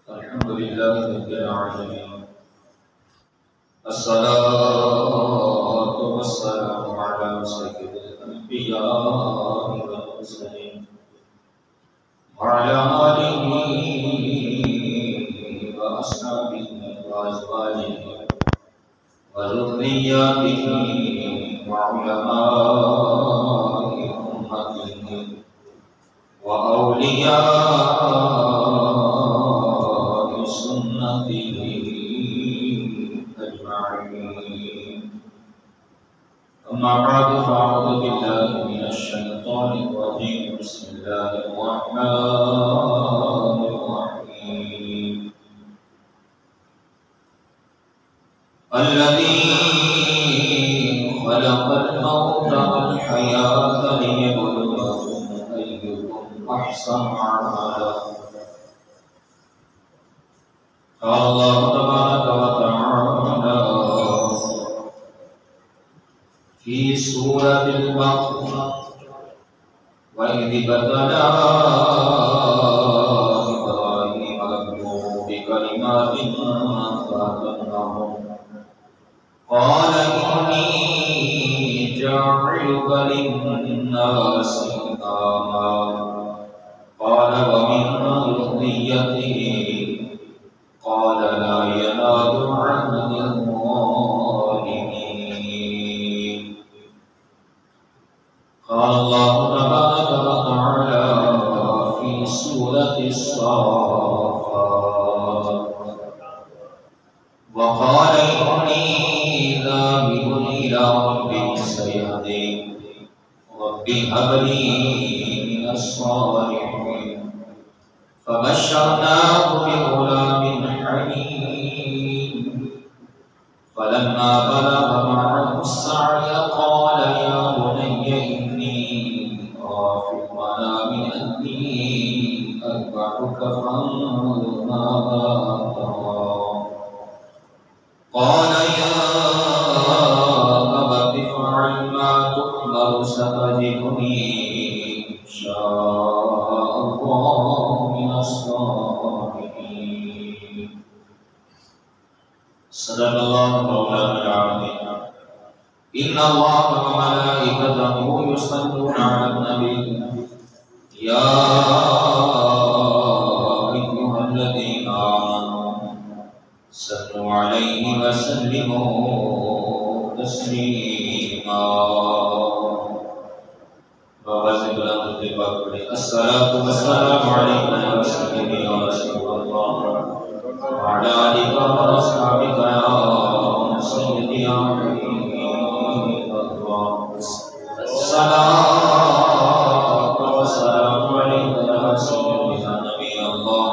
الحمد لله رب العالمين. الصلاة والسلام على سيد الأنبياء والمرسلين وعلى آله وأصحابه وأزواجه وذرياته وعلماء أمته وأولياء سنته أجمعين. أما بعد فأعوذ بالله من الشيطان الرجيم. بسم الله الرحمن الرحيم. الذي خلق الموت والحياة ليبلوكم أيكم أحسن عملا. قال الله تبارك وتعالى في سورة البقرة: وإذ ابتلى إبراهيم ربه بكلمات فأتمهن قال إني جاعلك للناس إماما قال ومن ذريته قال لا ينال عهد الظالمين. قال الله تبارك وتعالى في سورة الصافات: وقال إني ذاهب إلى ربي سيهدين رب هب لي من الصالحين. فبشرناه بغلام حليم فلما بلغ معه السعي قال يا بني إني أرى في المنام أني أذبحك فانظر ماذا ترى. قال يا أبت افعل ما تؤمر ستجدني إن شاء الله من الصابرين. صدق الله مولانا العظيم. إن الله وملائكته يصلون على النبي يا أيها الذين آمنوا صلوا عليه وسلموا تسليما. الصلاة والسلام عليك يا سيدي يا رسول الله وعلى آلك وأصحابك يا سيدي يا حبيب الله. الصلاة والسلام عليك يا سيدي يا نبي الله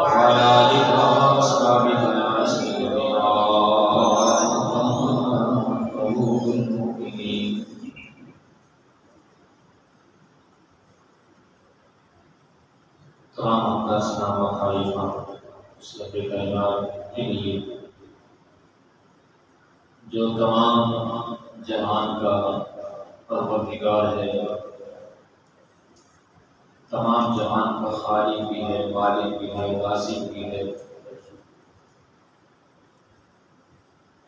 وعلى آلك وأصحابك يا سيدي يا قلوب المؤمنين. تمام السلام علیکم. صدق کائنات کے لیے جو تمام جہان کا پروردگار ہے، تمام جہان کا خالق بھی ہے، مالک بھی ہے، رازق بھی ہے،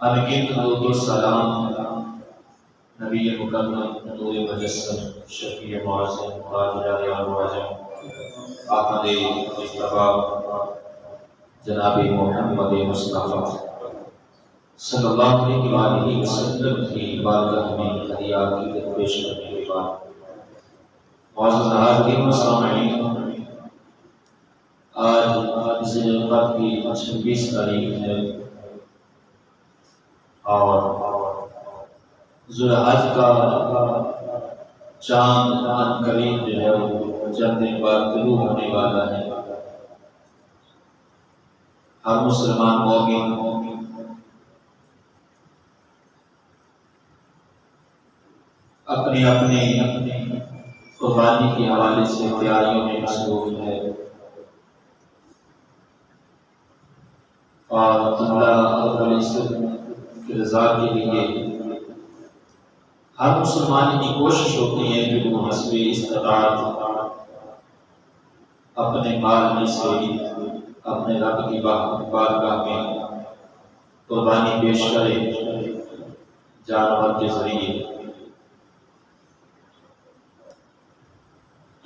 انگت درود و سلام نبی مکرم نور مجسم شفیع معظم تاجدار معظم آمد مصطفیٰ جناب محمد مصطفیٰ صلی اللہ علیہ وسلم کی بارگاہ میں ہدیہ عقیدت پیش کرنے کے بعد معزز حاضرین و سامعین، آج ذی القعدہ کی 26 تاریخ ہے اور ذوالحج کا چاند قریب جو ہے وہ چند دن بعد طلوع ہونے والا ہے۔ ہر مسلمان مومن اپنے اپنے قربانی کے حوالے سے تیاریوں میں مصروف ہے اور اللہ رب العزت کی رضا کے لیے ہر مسلمان کی کوشش ہوتی ہے کہ وہ حسب استطاعت اپنے مال میں سے اپنے رب کی بارگاہ میں قربانی پیش کرے جانور کے ذریعے،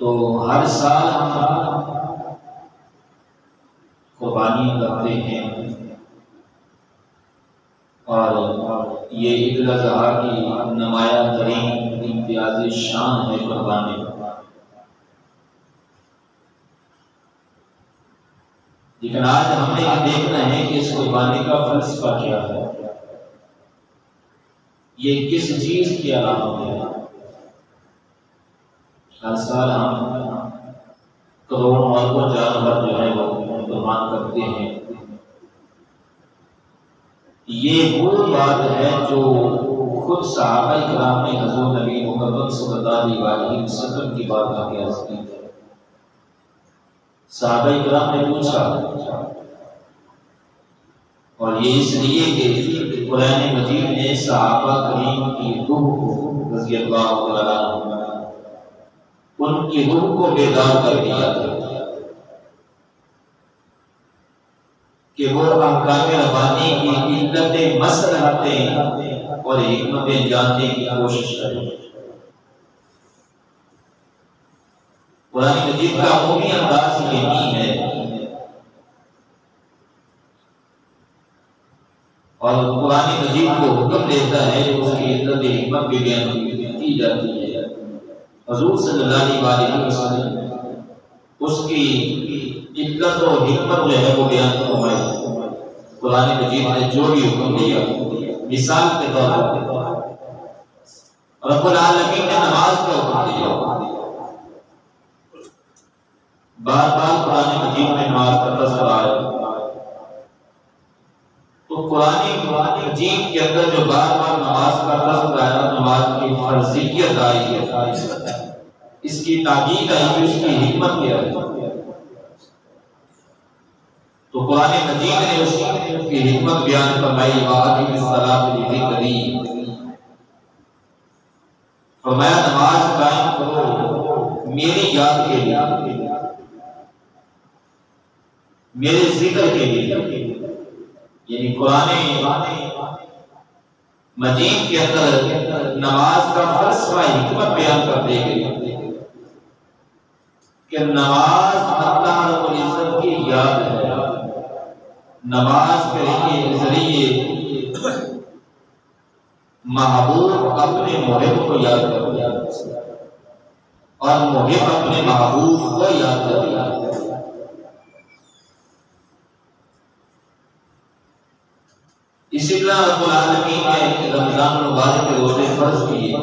تو ہر سال ہم قربانی کرتے ہیں، اور یہ عید الاضحیٰ کی نمایاں ترین امتیازی شان ہے قربانی۔ لیکن آج ہم نے یہ دیکھنا ہے کہ اس قربانی کا فلسفہ کیا ہے، یہ کس چیز کی علامت ہے۔ ہر سال ہم کروڑوں اربوں جانور جو ہے وہ قربان کرتے ہیں۔ یہ وہ بات ہے جو خود صحابہ کرام نے حضور نبی محمد صلی اللہ علیہ وسلم کی بارگاہ میں عرض کی ہے۔ صحابہ کرام نے پوچھا، اور یہ اس لیے کہ قرآن مجید نے صحابہ کریم کی روح کو رضی اللہ تعالیٰ عنہ ان کی روح کو بیدار کر دیا تھا کہ وہ احکام ربانی کی علتیں، مصلحتیں اور حکمتیں جاننے کی کوشش کریں۔ قرآن مجید کا عمومی انداز یہی ہے، اور قرآن مجید کو حکم دیتا ہے کہ اس کی علت حکمت بھی بیان کی جاتی ہے۔ حضور صلی اللہ علیہ وسلم اس کی علت و حکمت جو ہے وہ بیان فرمائی۔ قرآن مجید نے جو بھی حکم دیا، مثال کے طور پر رب العالمین نے نماز کا حکم دیا، بار بار قرآن مجید میں نماز کا تذکرہ آیا، تو قرآن مجید کے اندر جو بار بار نماز کا تذکرہ آیا، نماز کی فرضیت آئی ہے، اس کی تاکید آئی کہ اس کی حکمت کیا ہے، تو قرآن مجید نے اس کی حکمت بیان فرمائی۔ وَأَقِمِ الصَّلَاةَ لِذِكْرِي، فرمایا نماز قائم کرو میری یاد کے لیے، میرے ذکر کے لیے، یعنی قرآن مجید کے اندر نماز کا فلسفہ حکمت بیان کرتے گئے کہ نماز اللہ رب العزت کی یاد ہے، نماز کے ذریعے محبوب اپنے محب کو یاد کرتا ہے اور محب اپنے محبوب کو یاد کرتا ہے۔ اسی طرح رب العالمین نے رمضان المبارک کے روزے فرض کیے،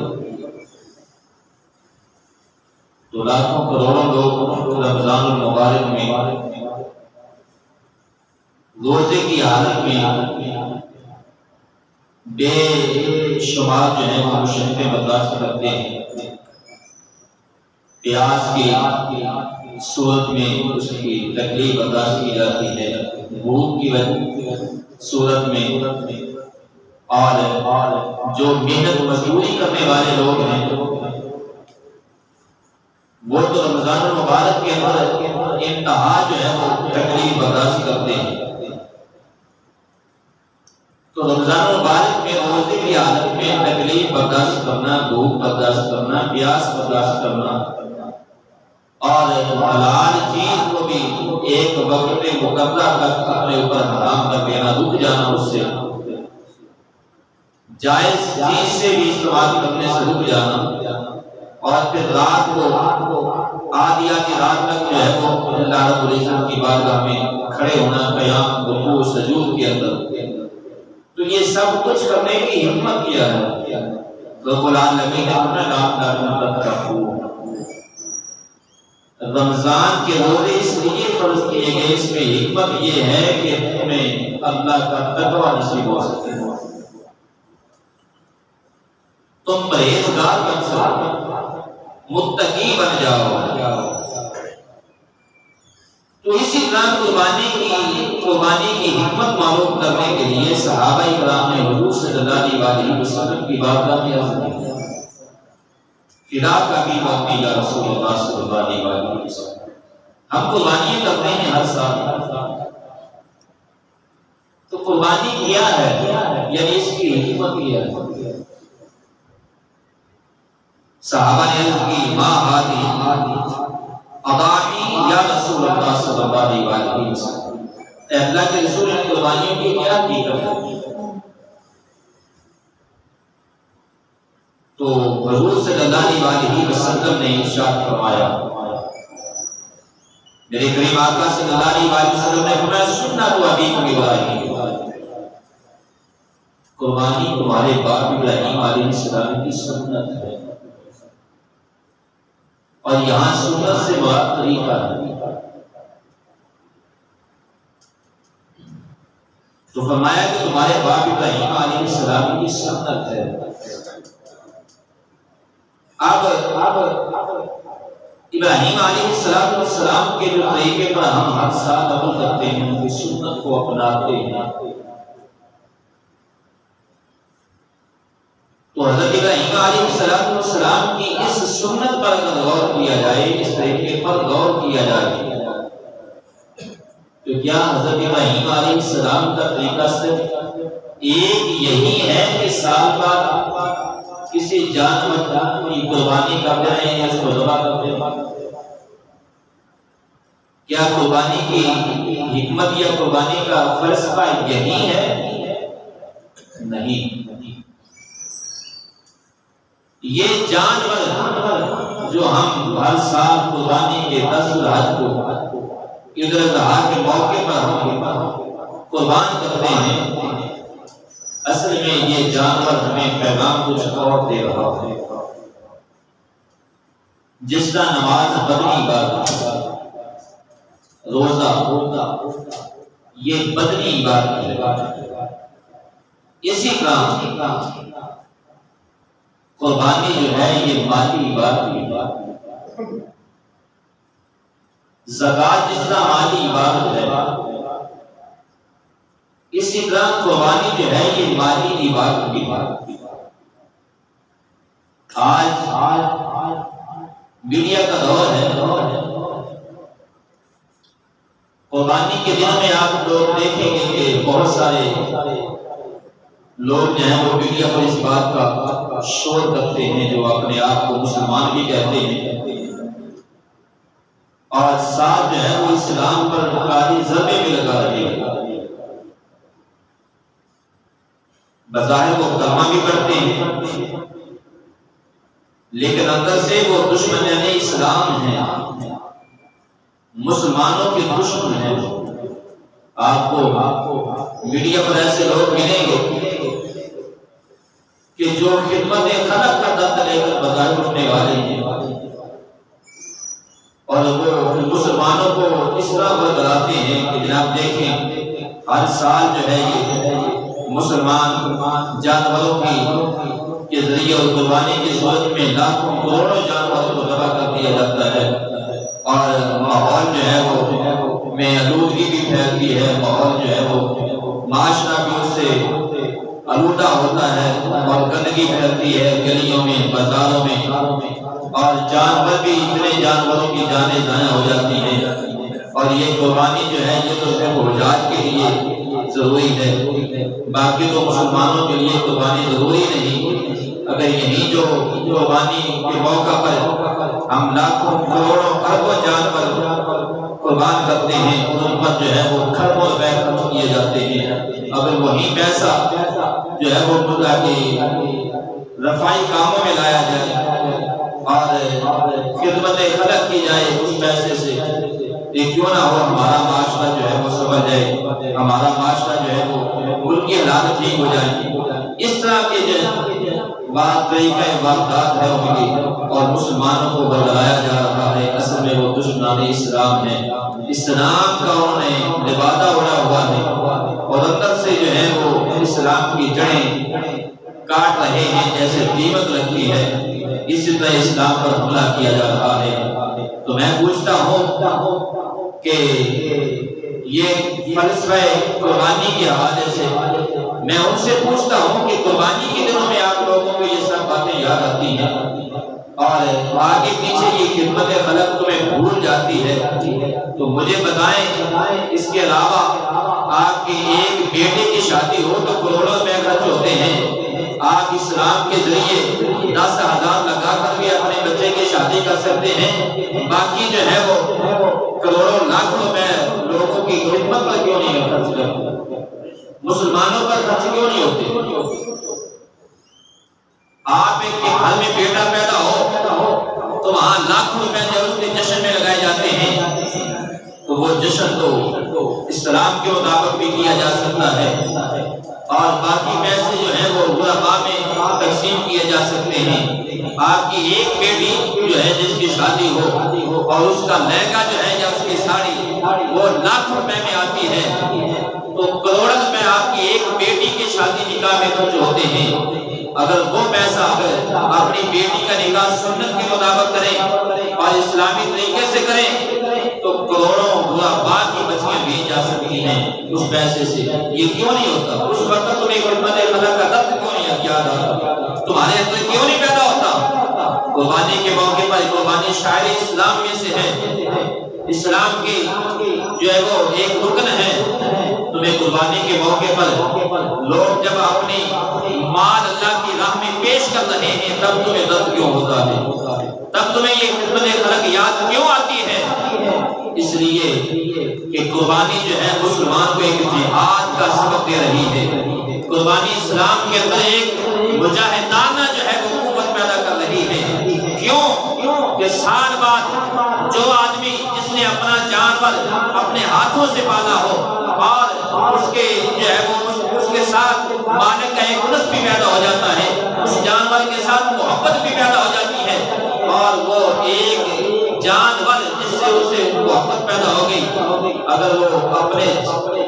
تو لاکھوں کروڑوں لوگ رمضان المبارک میں روزے کی حالت میں بے شمار جو ہے وہ مشقتیں برداشت کرتے ہیں۔ پیاس کی صورت میں اس کی تکلیف برداشت کی جاتی ہے، بھوک کی صورت میں، اور جو محنت مزدوری کرنے والے لوگ ہیں وہ تو رمضان المبارک کے اندر انتہا جو ہے وہ تکلیف برداشت کرتے ہیں۔ تو رمضان المبارک میں روزے کی حالت میں تکلیف برداشت کرنا، بھوک برداشت کرنا، پیاس برداشت کرنا، اور حلال چیز کو بھی ایک وقت مقررہ تک اپنے اوپر حرام کر دینا، رک جانا، اس سے جائز چیز سے بھی استعمال کرنے سے رک جانا، اور پھر رات کو آدھیاتی رات تک جو ہے وہ اللہ رب العزت کی بارگاہ میں کھڑے ہونا، قیام، رکوع، سجود کے اندر، تو یہ سب کچھ کرنے کی حکمت کیا ہے رب العالمین نے اپنا نام رکھا۔ رمضان کے روزے اس لیے فرض کیے گئے، اس میں حکمت یہ ہے کہ تمہیں اللہ کا تقویٰ نصیب ہو سکے، تم پرہیزگار بن سکو، متقی بن جاؤ۔ تو اسی طرح قربانی کی حکمت معلوم کرنے کے لیے صحابہ کرام نے حضور صلی اللہ علیہ وسلم کی بارگاہ میں عرض کی، فداک ابی و امی یا رسول اللہ صلی اللہ علیہ وسلم، ہم قربانیاں کرتے ہیں ہر سال، قربانی کیا ہے، یعنی اس کی حکمت کیا ہے۔ صحابہ نے عرض کی ما ہادی اضاحی یا رسول اللہ صلی اللہ علیہ وسلم، اے اللہ کے رسول، ان قربانیوں کی کیا حقیقت ہے؟ تو حضور صلی اللہ علیہ وسلم نے ارشاد فرمایا، میرے کریم آقا صلی اللہ علیہ وسلم نے فرمایا سنت ابیکم ابراہیم، قربانی تمہارے باپ ابراہیم علیہ السلام کی سنت ہے۔ اور یہاں سنت سے مراد طریقہ ہے۔ تو فرمایا کہ تمہارے باپ ابراہیم علیہ السلام کی سنت ہے۔ اب ابراہیم علیہ السلام کے جو طریقے پر ہم ہر سال عمل کرتے ہیں، ان کی سنت کو اپناتے ہیں، تو حضرت ابراہیم علیہ السلام کی اس سنت پر اگر غور کیا جائے، اس طریقے پر غور کیا جائے، تو کیا حضرت ابراہیم علیہ السلام کا طریقہ صرف ایک یہی ہے کہ سال بعد کسی جانور کی قربانی کرتے ہیں یا اس کو ذبح کرتے ہیں؟ کیا قربانی کی حکمت یا قربانی کا فلسفہ یہی ہے؟ نہیں۔ یہ جانور جو ہم ہر سال قربانی کے 10 ذوالحج کو عید الاضحیٰ کے موقع پر ہم قربان کرتے ہیں، اصل میں یہ جانور ہمیں پیغام کچھ اور دے رہا ہے۔ جس طرح نماز بدنی عبادت، روزہ یہ بدنی عبادت ہے، اسی طرح قربانی جو ہے یہ مالی عبادت ہے۔ زکوٰۃ جس طرح مالی عبادت ہے، اسی طرح قربانی جو ہے یہ مالی عبادت بھی ہے۔ آج میڈیا کا دور ہے، قربانی کے دنوں میں آپ لوگ دیکھیں گے کہ بہت سارے لوگ جو ہیں وہ میڈیا پر اس بات کا شور کرتے ہیں، جو اپنے آپ کو مسلمان بھی کہتے ہیں، اور ساتھ جو ہے وہ اسلام پر کاری ضربے بھی لگا رہے ہیں۔ بظاہر وہ کلمہ بھی پڑھتے ہیں، لیکن اندر سے وہ دشمن اسلام ہیں، مسلمانوں کے دشمن ہیں۔ آپ کو میڈیا پر ایسے لوگ ملیں گے کہ جو خدمت خلق کا درد لے کر بظاہر اٹھنے والے ہیں، اور وہ مسلمانوں کو اس طرح برگلاتے ہیں کہ جناب دیکھیں ہر سال جو ہے یہ مسلمان جانوروں کے ذریعے اور قربانی کی صورت میں لاکھوں کروڑوں جانوروں کو ذبح کر دیا جاتا ہے، اور ماحول جو ہے وہ میں آلودگی بھی پھیلتی ہے، ماحول جو ہے وہ معاشرہ بھی اس سے آلودہ ہوتا ہے، اور گندگی پھیلتی ہے گلیوں میں، بازاروں میں، اور جانور بھی اتنے جانوروں کی جانیں ضائع ہو جاتی ہیں۔ اور یہ قربانی جو ہے یہ تو صرف حجاج کے لیے ضروری ہے، باقی تو مسلمانوں کے لیے قربانی ضروری نہیں۔ اگر یہی جو قربانی کے موقع پر ہم لاکھوں کروڑوں اربوں جانور قربان کرتے ہیں، ان پر جو ہے وہ کھربوں روپے خرچ کیے جاتے ہیں، اگر وہی پیسہ جو ہے وہ خدا کے رفائی کاموں میں لایا جائے اور خدمت خلق کی جائے اس پیسے سے، یہ کیوں نہ ہو ہمارا معاشرہ جو ہے وہ سمجھ جائے، ہمارا معاشرہ جو ہے وہ ملک کی حالات ٹھیک ہو جائے۔ اس طرح کے جو بات طریقہ واردات ہے اور مسلمانوں کو بدلایا جا رہا ہے، اصل میں وہ دشمنان اسلام ہیں، اسلام کا انہوں نے لبادہ اڑا ہوا ہے، اور اندر سے جو ہے وہ اسلام کی جڑیں کاٹ رہے ہیں جیسے دیمک لگتی ہے، اسی طرح اسلام پر حملہ کیا جا رہا ہے۔ تو میں پوچھتا ہوں کہ یہ فلسفہ قربانی کے حوالے سے میں ان سے پوچھتا ہوں کہ قربانی کے دنوں میں آپ لوگوں کو یہ سب باتیں یاد آتی ہیں اور آگے پیچھے یہ خدمت خلق تمہیں بھول جاتی ہے، تو مجھے بتائیں اس کے علاوہ آپ کے ایک بیٹے کی شادی ہو تو کروڑوں روپے خرچ ہوتے ہیں، آپ اسلام کے ذریعے 10,000 لگا کر بھی اپنے بچے کی شادی کر سکتے ہیں، باقی جو ہے وہ کروڑوں لاکھ روپے لوگوں کی خدمت پر کیوں نہیں خرچ کرتے؟ مسلمانوں پر خرچ کیوں نہیں ہوتے؟ آپ ایک کے گھر میں بیٹا پیدا ہو تو وہاں لاکھ روپے جو اس کے جشن میں لگائے جاتے ہیں، تو وہ جشن تو اسلام کے مطابق بھی کیا جا سکتا ہے، اور باقی پیسے جو ہیں وہ غرباء میں تقسیم کیے جا سکتے ہیں۔ آپ کی ایک بیٹی جو ہے جس کی شادی ہو اور اس کا لہنگا جو ہے یا اس کی ساڑی وہ لاکھ روپے میں آتی ہے، تو کروڑوں روپے آپ کی ایک بیٹی کی شادی نکاح میں خرچ ہوتے ہیں۔ اگر وہ پیسہ اپنی بیٹی کا نکاح سنت کے مطابق کریں اور اسلامی طریقے سے کریں تو کروڑوں غرباء کی بچیاں بھی جا سکتی ہیں اس پیسے سے۔ یہ کیوں نہیں ہوتا؟ اس وقت تمہیں خدمت خدا کا درد کیوں نہیں یاد آتا؟ تمہارے اندر کیوں نہیں پیدا ہوتا؟ قربانی کے موقع پر قربانی شاعر اسلام میں سے ہے، اسلام کی جو ہے وہ ایک رکن ہے۔ تمہیں قربانی کے موقع پر لوگ جب اپنی مال اللہ کی راہ میں پیش کر رہے ہیں تب تمہیں درد کیوں ہوتا ہے؟ تب تمہیں یہ خدمت خلق یاد کیوں آتی ہے؟ اس لیے کہ قربانی جو ہے مسلمان کو ایک جہاد کا سبق دے رہی ہے۔ قربانی اسلام کے اندر ایک مجاہدانہ جو ہے وہ قوت پیدا کر رہی ہے۔ کیوں کہ سال بعد جو آدمی جس نے اپنا جانور اپنے ہاتھوں سے پالا ہو اور اس کے جو ہے وہ اس کے ساتھ مالک کا ایک انس بھی پیدا ہو جاتا ہے، اس جانور کے ساتھ محبت بھی پیدا ہو جاتی ہے، اور وہ ایک جانور جس سے اسے محبت پیدا ہو گئی، اگر وہ اپنے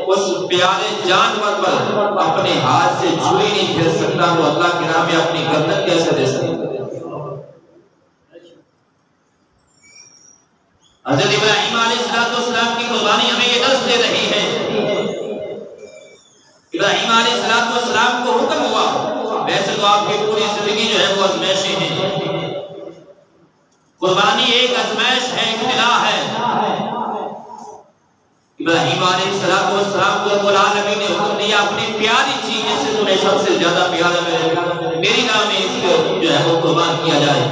اس پیارے جانور پر اپنے ہاتھ سے چھری نہیں پھیر سکتا تو اللہ کی راہ میں اپنی گردن کیسے دے سکتا؟ حضرت ابراہیم علیہ السلام کی قربانی ہمیں یہ درس دے رہی ہے۔ ابراہیم علیہ السلام کو حکم ہوا، ویسے تو آپ کی پوری زندگی جو ہے وہ آزمائشیں ہیں، قربانی ایک آزمائش ہے، ابتلا ہے۔ ابراہیم علیہ السلام کو رب العالمین نے حکم دیا اپنی پیاری چیز جس سے تمہیں سب سے زیادہ پیارا میری راہ میں اس کو جو ہے وہ قربان کیا جائے۔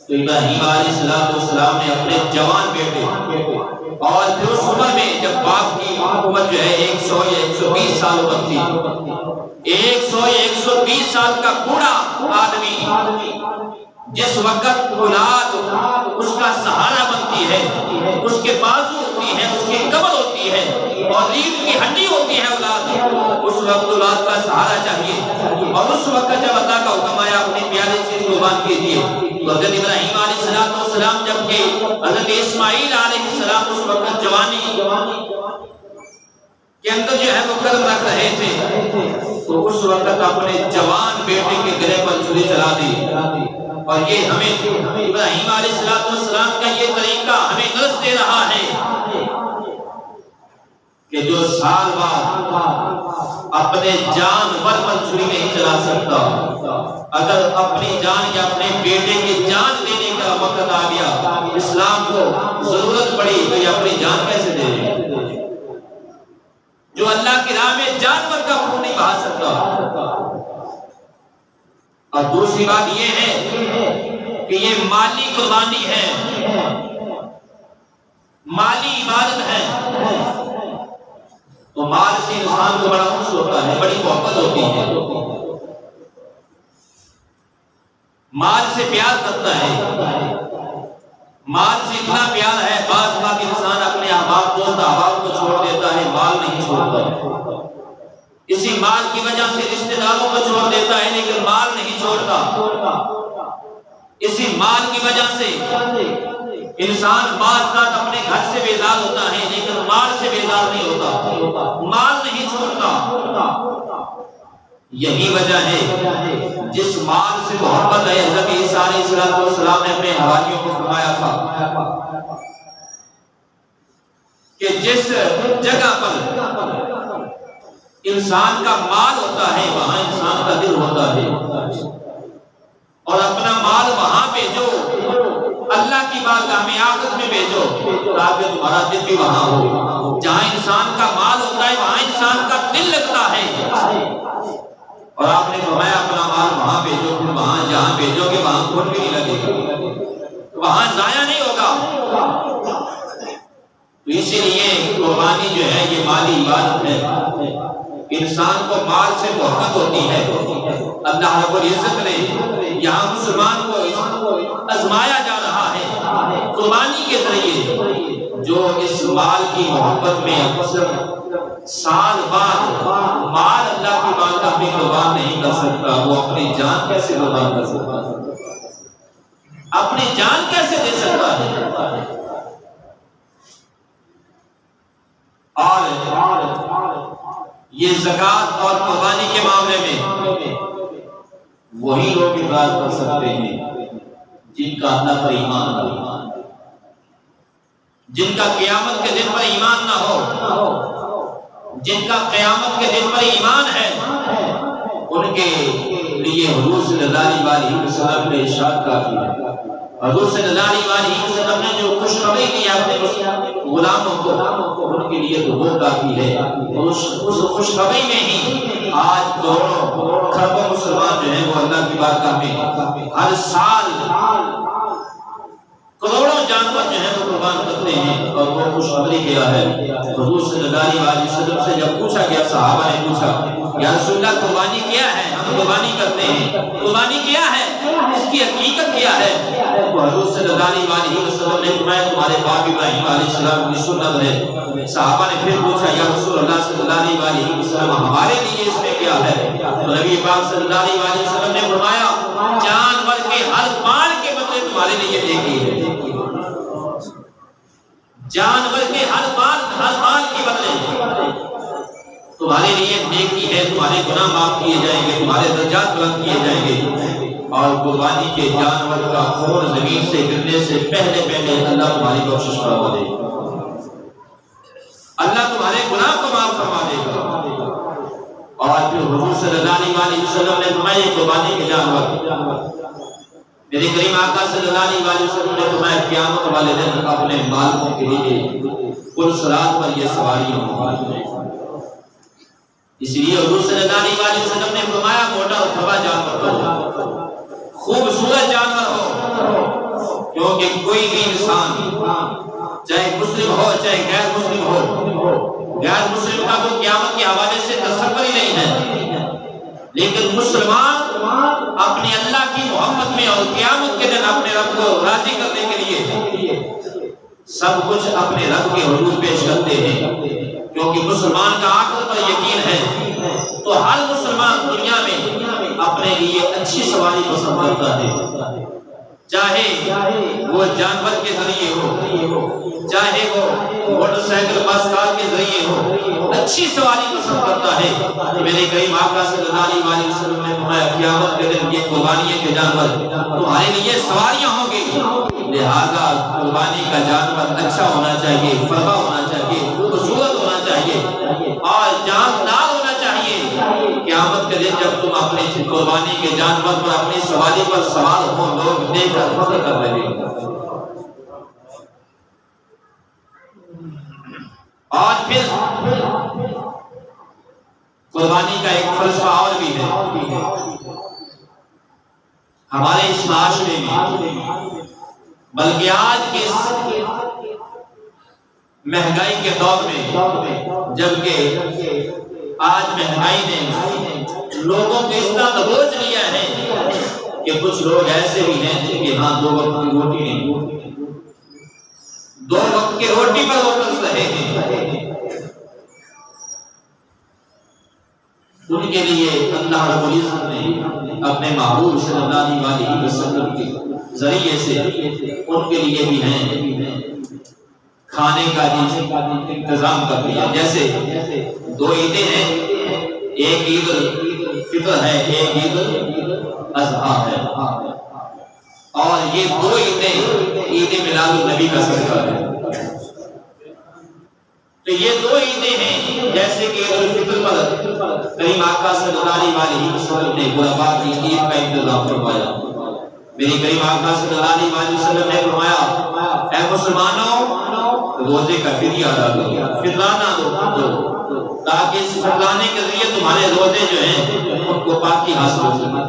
تو ابراہیم علیہ السلام نے اپنے جوان بیٹے اور پھر اس عمر میں جب باپ کی عمر جو ہے 100 یا 120 سال عمر تھی، 100 یا 120 سال کا بوڑھا آدمی جس وقت اولاد اس کا سہارا بنتی ہے، اس کے بازو ہوتی ہے، اس کی کمر ہوتی ہے اور ریڑھ کی ہڈی ہوتی ہے اولاد، اس وقت اولاد کا سہارا چاہیے، اور اس وقت جب اللہ کا حکم آیا اپنی پیاری چیز قربان کیجیے، تو حضرت ابراہیم علیہ السلام جبکہ حضرت اسماعیل علیہ السلام اس وقت جوانی کے اندر جو ہے وہ قدم رکھ رہے تھے، تو اس وقت اپنے جوان بیٹے کے گلے پر چھری چلا دی، اور یہ ہمیں ابراہیم علیہ السلام کا یہ طریقہ ہمیں درس دے رہا ہے کہ جو سال بعد اپنے جانور پر چھری نہیں چلا سکتا، اگر اپنی جان یا اپنے بیٹے کی جان دینے کا وقت آ گیا، اسلام کو ضرورت پڑی تو یہ اپنی جان کیسے دے دے؟ جو اللہ کی راہ میں جانور کا خون نہیں بہا سکتا۔ اور دوسری بات یہ ہے کہ یہ مالی قربانی ہے، مالی عبادت ہے، تو مال سے انسان کو بڑا انس ہوتا ہے، بڑی محبت ہوتی ہے، مال سے پیار کرتا ہے، مال سے اتنا پیار ہے بعض بات انسان اپنے احباب دوست احباب کو چھوڑ دیتا ہے، مال نہیں چھوڑتا، اسی مال کی وجہ سے رشتہ داروں کو چھوڑ دیتا ہے لیکن مال نہیں چھوڑتا، اسی مال کی وجہ سے انسان بعض بات اپنے گھر سے بیزار ہوتا ہے لیکن مال سے بیزار نہیں ہوتا، مال نہیں چھوڑتا۔ یہی وجہ ہے جس مال سے محبت ہے حضرت عیسیٰ علیہ السلام نے اپنے حواریوں کو فرمایا تھا کہ جس جگہ پر انسان کا مال ہوتا ہے وہاں انسان کا دل ہوتا ہے، اور اپنا مال وہاں بھیجو، اللہ کی بارگاہ میں آخرت میں بھیجو تاکہ تمہارا دل بھی وہاں ہو۔ جہاں انسان کا مال ہوتا ہے وہاں انسان کا قربانی جو ہے یہ مالی عبادت ہے، انسان کو مال سے محبت ہوتی ہے۔ اللہ رب العزت نے یہاں مسلمان کو آزمایا جا رہا ہے قربانی کے ذریعے۔ جو اس مال کی محبت میں صرف سال بعد مال اللہ کی بارگاہ میں قربان نہیں کر سکتا، وہ اپنی جان کیسے قربان کر سکتا ہے؟ اپنی جان کیسے دے سکتا ہے؟ اور یہ زکوٰۃ اور قربانی کے معاملے میں وہی لوگ اعتراض کر سکتے ہیں جن کا اللہ پر ایمان نہ ہو، جن کا قیامت کے دن پر ایمان نہ ہو، جن کا قیامت کے دن پر ایمان ہے، ان کے لیے حضور صلی اللہ علیہ وسلم نے ارشاد کافی ہے۔ حضور صلی اللہ علیہ وسلم نے جو خوشخبری دی اپنے غلاموں کو، ان کے لیے تو وہ کافی ہے۔ اس خوشخبری میں ہی آج کروڑوں کھربوں مسلمان جو ہیں وہ اللہ کی بارگاہ میں ہر سال کروڑوں جانور جو ہیں وہ قربان کرتے ہیں۔ اور وہ خوشخبری کیا ہے؟ حضور صلی اللہ علیہ وسلم سے جب پوچھا گیا، صحابہ نے پوچھا یا رسول اللہ قربانی کیا ہے؟ ہم قربانی کرتے ہیں، قربانی کیا ہے؟ اس کی حقیقت کیا ہے؟ تو حضور صلی اللہ علیہ وسلم نے فرمایا تمہارے باپ ابراہیم علیہ السلام کی سنت ہے۔ صحابہ نے پھر پوچھا یا رسول اللہ صلی اللہ علیہ وسلم ہمارے لیے اس میں کیا ہے؟ تو نبی پاک صلی اللہ علیہ وسلم نے فرمایا جانور کے ہر بال کے بدلے تمہارے لیے نیکی ہے۔ جانور کے ہر بال کے بدلے تمہارے لیے نیکی ہے، تمہارے گناہ معاف کیے جائیں گے، تمہارے درجات بلند کیے جائیں گے۔ اور قربانی کے جانور کا خون زمین سے گرنے سے پہلے اللہ تمہاری بخشش فرما دے گا، اللہ تمہارے گناہ کو معاف فرما دے گا۔ اور پھر حضور صلی اللہ علیہ وسلم نے فرمایا قربانی کے جانور، میرے کریم آقا صلی اللہ علیہ وسلم نے فرمایا قیامت والے دن اپنے مالکوں کے لیے پرصراط پر یہ سواریاں ہوں۔ اس لیے حضور صلی اللہ علیہ وسلم نے فرمایا موٹا اور کھبا جانور ہو، خوبصورت جانور ہو، کیونکہ کوئی بھی انسان چاہے مسلم ہو چاہے غیر مسلم ہو، غیر مسلم کا تو قیامت کے حوالے سے تصور ہی نہیں ہے، لیکن مسلمان اپنے اللہ کی محبت میں اور قیامت کے دن اپنے رب کو راضی کرنے کے لیے سب کچھ اپنے رب کے حضور پیش کرتے ہیں، کیونکہ مسلمان کا آخرت پر یقین ہے۔ تو ہر مسلمان دنیا میں اپنے لیے اچھی سواری پسند کرتا ہے، چاہے وہ جانور کے ذریعے ہو، چاہے وہ موٹر سائیکل بس کار کے ذریعے ہو، اچھی سواری پسند کرتا ہے۔ میرے کریم آقا صلی اللہ علیہ وسلم نے فرمایا قیامت کے دن یہ قربانی کے جانور تمہارے لیے سواریاں ہوں گی، لہذا قربانی کا جانور اچھا ہونا چاہیے، فربا ہونا چاہیے، خوبصورت ہونا چاہیے اور جاندار ہونا چاہیے۔ قیامت کے دن جب تم اپنی قربانی کے جانور پر اپنی سواری پر سوار ہو، لوگ دیکھ کر فخر کر رہے ہیں۔ اور پھر قربانی کا ایک فلسفہ اور بھی ہے ہمارے اس معاشرے میں، بلکہ آج کے مہنگائی کے دور میں، جبکہ آج مہنگائی نے لوگوں کو اس طرح دبوچ لیا ہے کہ کچھ لوگ ایسے بھی ہیں جن کے ہاں 2 وقت کی روٹی نہیں، 2 وقت کی روٹی پر وہ ترس رہے ہیں۔ ان کے لیے اللہ رب العزت نے اپنے محبوب صلی اللہ علیہ وسلم کے ذریعے سے ان کے لیے بھی ہیں کھانے کا انتظام کر دیا۔ جیسے 2 عیدیں ہیں، ایک عید الفطر ہے، ایک عید الاضحیٰ ہے، اور یہ 2 عیدیں عید میلاد النبی کا صدقہ ہے۔ تو یہ 2 عیدیں ہیں، جیسے کہ عید الفطر پر کریم آقا صلی اللہ علیہ وسلم نے غربا کی عید کا انتظام فرمایا۔ میری کریم آقا صلی اللہ علیہ وسلم نے فرمایا اے مسلمانوں روزے کا فدیہ ادا کرو، فطرانہ دو، تاکہ اس فطرانے کے ذریعے تمہارے روزے جو ہیں ان کو پاکی حاصل ہو سکے،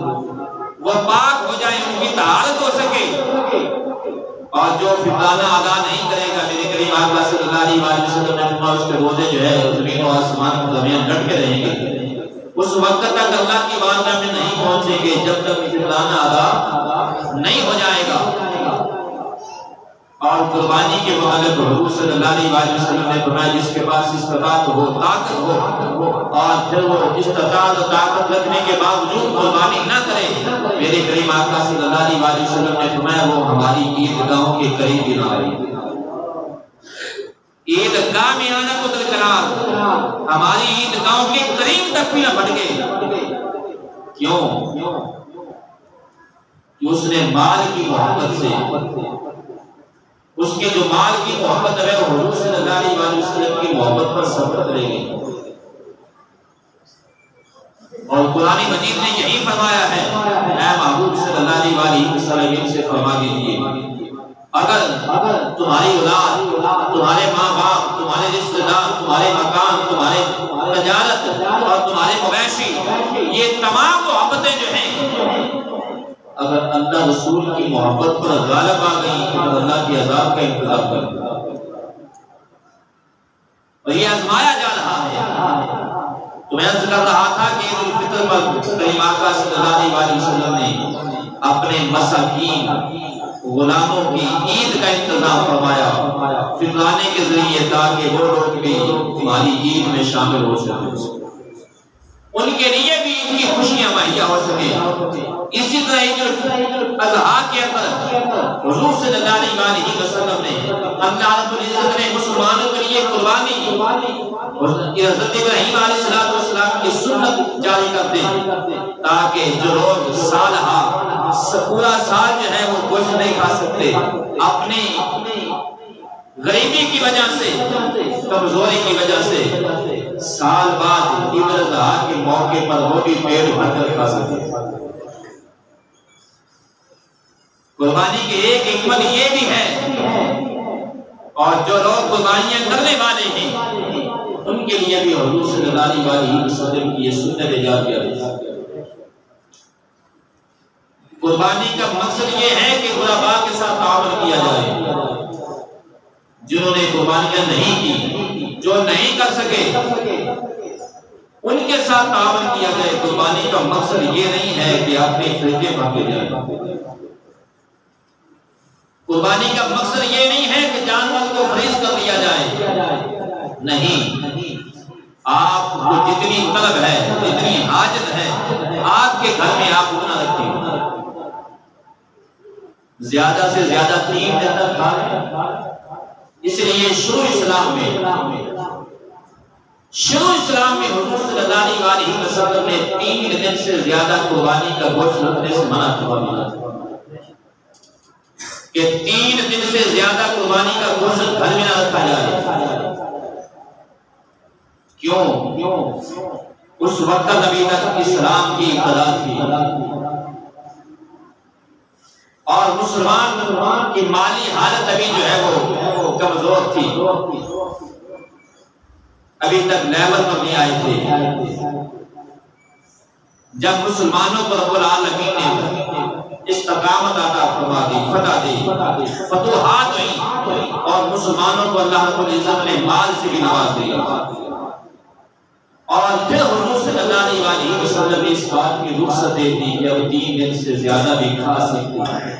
وہ پاک ہو جائیں، ان کی طہارت ہو سکے۔ اور جو فطرانہ ادا نہیں کرے گا، میرے کریم آقا صلی اللہ علیہ وسلم نے فرمایا اس کے روزے جو ہے زمین و آسمان کے درمیان ڈٹ کے رہیں گے، اس وقت تک اللہ کی بارگاہ میں نہیں پہنچیں گے جب تک فطرانہ ادا نہیں ہو جائے گا۔ اور قربانی کے متعلق حضور صلی اللہ علیہ وسلم نے فرمایا جس کے پاس استطاعت ہو، طاقت ہو، اور پھر وہ استطاعت اور طاقت رکھنے کے باوجود قربانی نہ کرے، میرے کریم آقا صلی اللہ علیہ وسلم نے فرمایا وہ ہماری عیدگاہوں کے قریب بھی نہ آئے۔ عیدگاہ میں آنا تو درکنار، ہماری عیدگاہوں کے قریب تک بھی نہ بڑھ گئے۔ کیوں؟ کہ اس نے مال کی محبت سے، اس کے جو مال کی محبت ہے وہ حضور صلی اللہ علیہ وسلم کی محبت پر صبر کرے گی۔ اور قرآن مجید نے یہی فرمایا ہے، اے محبوب صلی اللہ علیہ وسلم سے فرما دیجئے اگر تمہاری اولاد، تمہارے ماں باپ، تمہارے رشتہ دار، تمہارے مکان، تمہارے تجارت اور تمہارے مویشی، یہ تمام محبتیں جو ہیں اگر اللہ رسول کی محبت پر غالب آ گئی تو اللہ کی عذاب کا انتظار کر، اور یہ آزمایا جا رہا ہے۔ تو میں عرض کر رہا تھا کہ عید الفطر پر کریم آقا صلی اللہ علیہ وسلم نے اپنے مساکین غلاموں کی عید کا انتظام فرمایا فطرانے کے ذریعے، تاکہ وہ لوگ بھی تمہاری عید میں شامل ہو سکیں، ان کے لیے بھی ان کی خوشیاں مہیا ہو سکے۔ اسی طرح عید الاضحیٰ کے اندر حضور صلی اللہ علیہ وسلم نے، اللہ رب العزت نے مسلمانوں کے لیے قربانی حضرت ابراہیم علیہ السلام کی سنت جاری کر دے، تاکہ جو لوگ سالہ پورا سال جو ہے وہ گوشت نہیں کھا سکتے، اپنی غریبی کی وجہ سے، کمزوری کی وجہ سے، سال بعد عید الاضحیٰ کے موقع پر وہ بھی پیٹ بھر کر کھا سکتے۔ قربانی کی ایک حکمت یہ بھی ہے، اور جو لوگ قربانیاں کرنے والے ہیں ان کے لیے بھی حضور صلی اللہ علیہ وسلم کی یہ سنت ایجاد کیا ہے۔ قربانی کا مقصد یہ ہے کہ غرباء کے ساتھ تعاون کیا جائے، جنہوں نے قربانیاں نہیں کی، جو نہیں کر سکے ان کے ساتھ تعاون کیا جائے۔ قربانی کا مقصد یہ نہیں ہے کہ اپنے فرقے بھاگے جائیں، قربانی کا مقصد یہ نہیں ہے کہ جانور کو فریز کر دیا جائے، نہیں، آپ کو جتنی طلب ہے، جتنی حاجت ہے، آپ کے گھر میں آپ اتنا رکھیں، زیادہ سے زیادہ 3 دن تک کھائیں۔ اس لیے شروع اسلام میں حضور صلی اللہ علیہ وسلم نے 3 دن سے زیادہ قربانی کا گوشت رکھنے سے منع فرمایا کہ 3 دن سے زیادہ قربانی کا گوشت گھر میں نہ رکھا جائے۔ کیوں؟ اس وقت ابھی تک اسلام کی ابتدا تھی، اور مسلمان کی مالی حالت ابھی جو ہے وہ کمزور تھی، ابھی تک لیول پر نہیں آئے تھے۔ جب مسلمانوں پر رب العالمین نے استقامت عطا فرما دی، فتح دی، فتوحات ہوئی، اور مسلمانوں کو اللہ رب العزت نے مال سے بھی نواز دیا، اور پھر حضور صلی اللہ علیہ وسلم نے اس بات کی رخصت دے دی کہ اب 3 دن سے زیادہ بھی کھا سکتے ہیں۔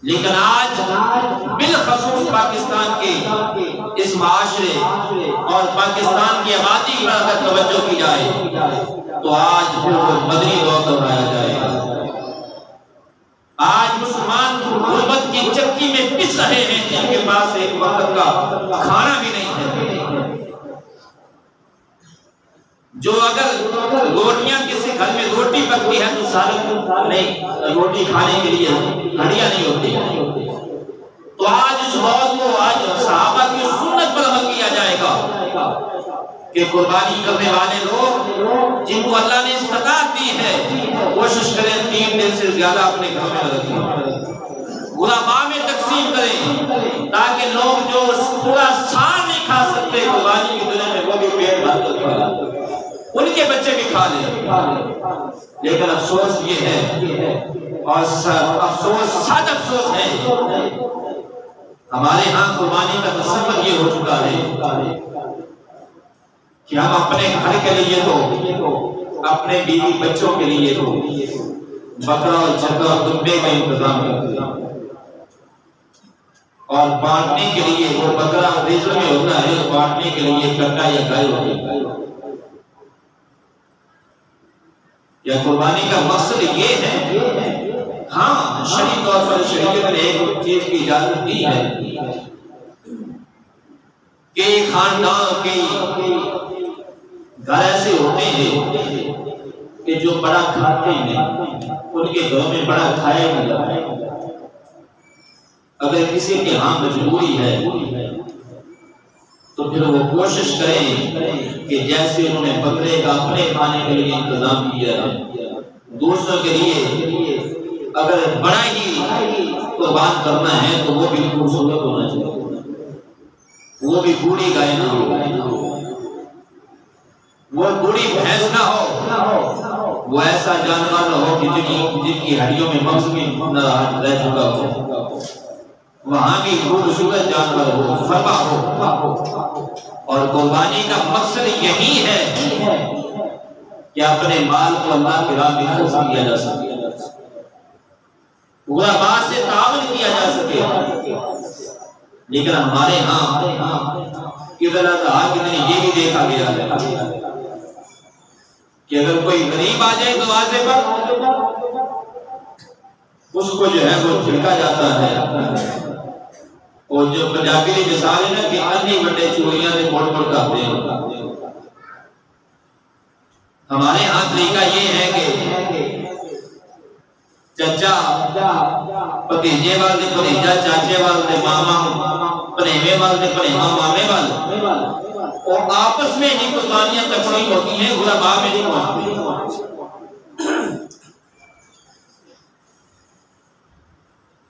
لیکن آج بالخصوص پاکستان کے اس معاشرے اور پاکستان کی آبادی پر اگر توجہ کی جائے تو آج پھر وہ مدنی دور دہرایا جائے۔ آج مسلمان غربت کی چکی میں پس رہے ہیں، جن کے پاس ایک وقت کا کھانا بھی نہیں ہے، جو اگر روٹیاں کسی گھر میں روٹی پکتی ہے تو سالن نہیں، روٹی کھانے کے لیے ہڈیاں نہیں ہوتی۔ تو آج اس بات کو، آج صحابہ کی سنت پر عمل کیا جائے گا کہ قربانی کرنے والے لوگ جن کو اللہ نے استطاعت دی ہے کوشش کریں 3 دن سے زیادہ اپنے گھر میں رکھیں، غرباء میں تقسیم کریں، تاکہ لوگ جو پورا سال نہیں کھا سکتے قربانی کے دنوں میں وہ بھی پیٹ بھر کر کھائیں۔ ان کے بچے بھی کھا لیں۔ لیکن افسوس یہ ہے، اور افسوس سچ افسوس ہے، ہمارے ہاں قربانی کا تصور یہ ہو چکا ہے کہ ہم اپنے گھر کے لیے تو، اپنے بیوی بچوں کے لیے تو بکرا اور چکا اور دمبے کا انتظام کرتے ہیں، اور بانٹنے کے لیے وہ بکرا فریزر میں ہوتا ہے، اور بانٹنے کے لیے کٹا یا گائے ہوتی ہے۔ یا قربانی کا مقصد یہ ہے؟ ہاں، شرعی طور پر شریعت نے ایک چیز کی اجازت دی ہے کہ خاندان کے گھر ایسے ہوتے ہیں کہ جو بڑا کھاتے ہیں، ان کے گھروں میں بڑا کھایا نہیں جاتا ہے۔ اگر کسی کے ہاں مجبوری ہے تو پھر وہ کوشش کریں کہ جیسے انہوں نے بکرے کا اپنے کھانے کے لیے انتظام کیا ہے، دوسروں کے لیے اگر بڑا ہی قربان کرنا ہے تو وہ بھی خوبصورت ہونا چاہیے، وہ بھی بوڑھی گائے نہ ہو، وہ بوڑھی بھینس نہ ہو، وہ ایسا جانور نہ ہو کہ جن کی ہڈیوں میں مغز بھی رہ چکا ہو، وہاں بھی خوبصورت جانور ہو، فرما ہو۔ اور قربانی کا مقصد یہی ہے کہ اپنے مال کو اللہ کی راہ میں خرچ کیا جا سکے، غرباء سے تعاون کیا جا سکے۔ لیکن ہمارے ہاں ادھر کتنے یہ بھی دیکھا گیا ہے کہ اگر کوئی غریب آ جائے دروازے پر، اس کو جو ہے وہ جھڑکا جاتا ہے، اور جو پنجابی کی مثال ہے نا کہ انی بڑے چوڑیاں سے موڑ موڑ کھاتے ہیں، ہمارے ہاں طریقہ یہ ہے کہ چچا بھتیجے والے بھتیجا چاچے والے ماما پنیوے والے پنیوا مامے والے، اور آپس میں ہی قربانیاں تقسیم ہوتی ہیں، غرباء میں نہیں پہنچتی۔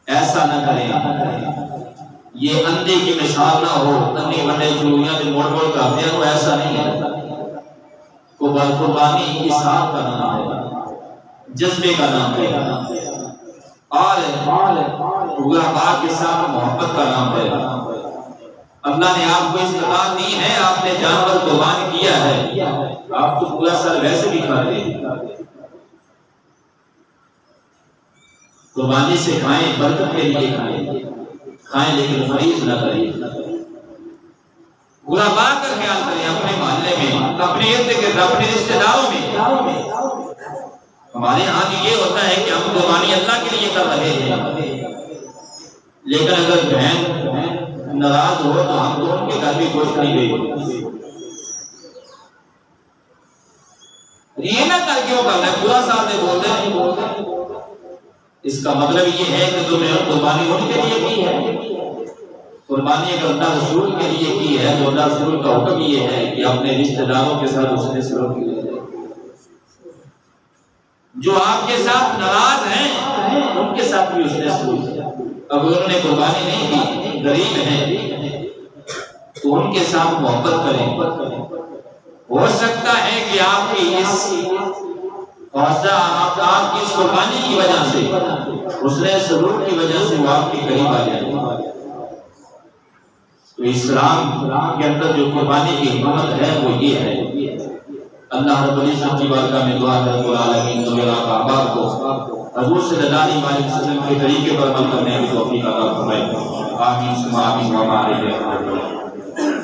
ایسا نہ کریں، یہ اندھے کی مثال نہ ہو، اندھی بڑے چوڑیاں سے موڑ موڑ کھاتے ہیں، وہ ایسا نہیں ہے۔ قربانی اصحاب کا نام ہے، جذبے کا نام ہے، اور غرباء کے ساتھ محبت کا نام ہے۔ اللہ نے آپ کو استطاعت دی ہے، آپ نے جانور قربان کیا ہے، آپ تو پورا سر ویسے بھی کھاتے ہیں۔ قربانی سے کھائیں، برکت کے لیے کھائیں، لیکن فریض نہ کریں۔ غرباء کا خیال کریں، اپنے محلے میں، اپنے ارد گرد، اپنے رشتہ داروں میں۔ ہمارے ہاں یہ ہوتا ہے کہ ہم قربانی اللہ کے لیے کر رہے ہیں، لیکن اگر بہن ناراض ہو تو ہم تو ان کے گھر بھی گوشت نہیں گئے۔ یہ نہ کر کیوں کرنا ہے، پورا ساتھ بولتے ہیں، اس کا مطلب یہ ہے کہ تم نے قربانی ان کے لیے کی ہے۔ قربانی اگر اللہ رسول کے لیے کی ہے تو اللہ رسول کا حکم یہ ہے کہ اپنے رشتہ داروں کے ساتھ اس نے سلوک کیا ہے۔ جو آپ کے ساتھ ناراض ہیں ان کے ساتھ بھی اس نے سلوک کیا۔ اگر انہوں نے قربانی نہیں کی، غریب ہیں، تو ان کے ساتھ محبت کریں۔ ہو سکتا ہے کہ آپ کی اس حوصلہ، آپ کی اس قربانی کی وجہ سے، اس نے سلوک کی وجہ سے وہ آپ کے قریب آ جائے۔ تو اسلام کے اندر جو قربانی کی حکمت ہے وہ یہ ہے۔ اللہ رب العزت کی بارگاہ میں دعا ہے رب العالمین میرا احباب کو حضور صلی اللہ علیہ وسلم کے طریقے پر عمل کرنے کی توفیق عطا فرمائے۔ آمین ثم آمین و آمین۔